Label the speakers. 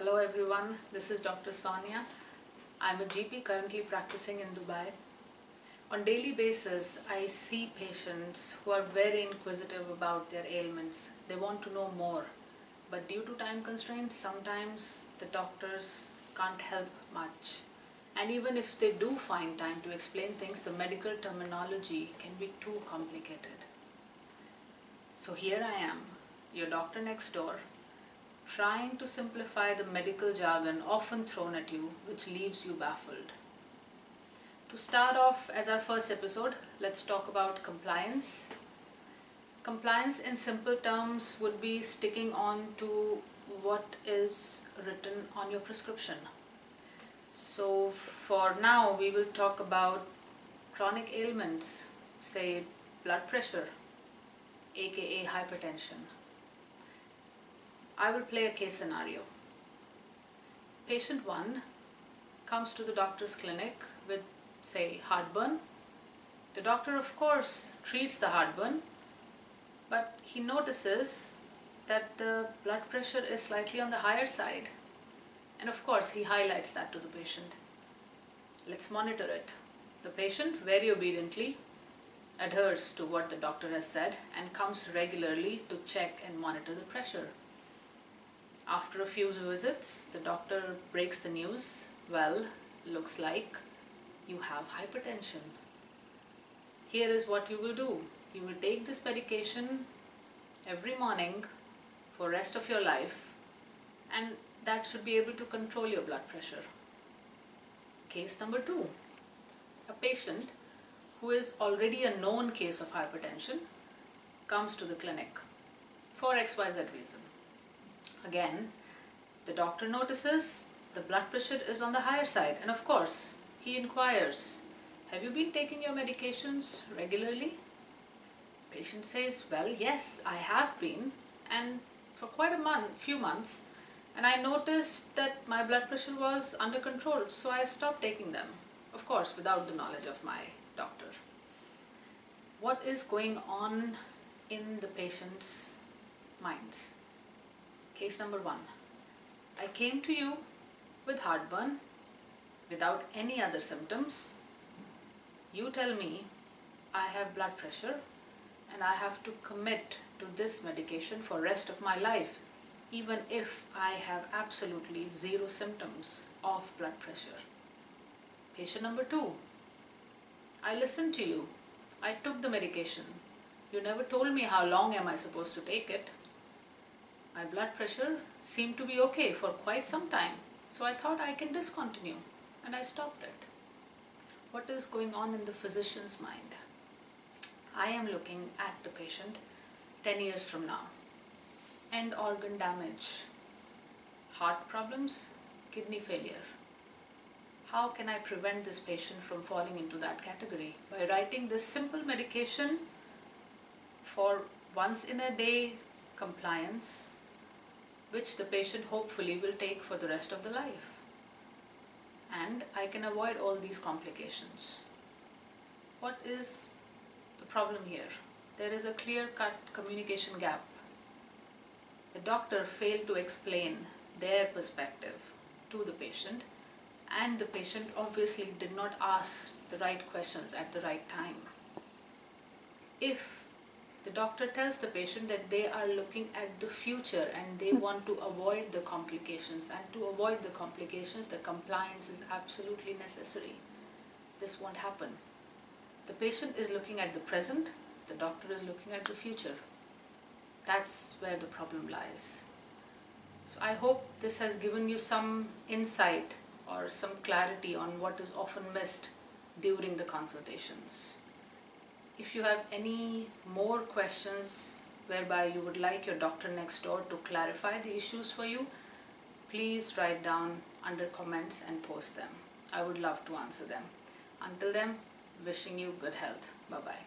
Speaker 1: Hello everyone, this is Dr. Sonia. I'm a GP currently practicing in Dubai. On daily basis, I see patients who are very inquisitive about their ailments. They want to know more. But due to time constraints, sometimes the doctors can't help much. And even if they do find time to explain things, the medical terminology can be too complicated. So here I am, your doctor next door, trying to simplify the medical jargon often thrown at you, which leaves you baffled. To start off as our first episode, let's talk about compliance. Compliance in simple terms would be sticking on to what is written on your prescription. So for now, we will talk about chronic ailments, say blood pressure, aka hypertension. I will play a case scenario. Patient 1 comes to the doctor's clinic with, say, heartburn. The doctor, of course, treats the heartburn, but he notices that the blood pressure is slightly on the higher side. And of course, he highlights that to the patient. Let's monitor it. The patient very obediently adheres to what the doctor has said and comes regularly to check and monitor the pressure. After a few visits, the doctor breaks the news. Well, looks like you have hypertension. Here is what you will do. You will take this medication every morning for the rest of your life, and that should be able to control your blood pressure. Case number 2. A patient who is already a known case of hypertension comes to the clinic for XYZ reason. Again, the doctor notices the blood pressure is on the higher side, and of course, he inquires, have you been taking your medications regularly? Patient says, well, yes, I have been, and for quite a few months, and I noticed that my blood pressure was under control, so I stopped taking them, of course, without the knowledge of my doctor. What is going on in the patient's minds? Case number 1. I came to you with heartburn without any other symptoms. You tell me I have blood pressure and I have to commit to this medication for the rest of my life, even if I have absolutely zero symptoms of blood pressure. Patient number 2. I listened to you. I took the medication. You never told me how long am I supposed to take it. My blood pressure seemed to be okay for quite some time, so I thought I can discontinue, and I stopped it. What is going on in the physician's mind? I am looking at the patient 10 years from now. End organ damage, heart problems, kidney failure. How can I prevent this patient from falling into that category? By writing this simple medication for once in a day compliance, which the patient hopefully will take for the rest of the life. And I can avoid all these complications. What is the problem here? There is a clear-cut communication gap. The doctor failed to explain their perspective to the patient, and the patient obviously did not ask the right questions at the right time. If the doctor tells the patient that they are looking at the future and they want to avoid the complications, and to avoid the complications, the compliance is absolutely necessary. This won't happen. The patient is looking at the present, the doctor is looking at the future. That's where the problem lies. So I hope this has given you some insight or some clarity on what is often missed during the consultations. If you have any more questions whereby you would like your doctor next door to clarify the issues for you, please write down under comments and post them. I would love to answer them. Until then, wishing you good health. Bye-bye.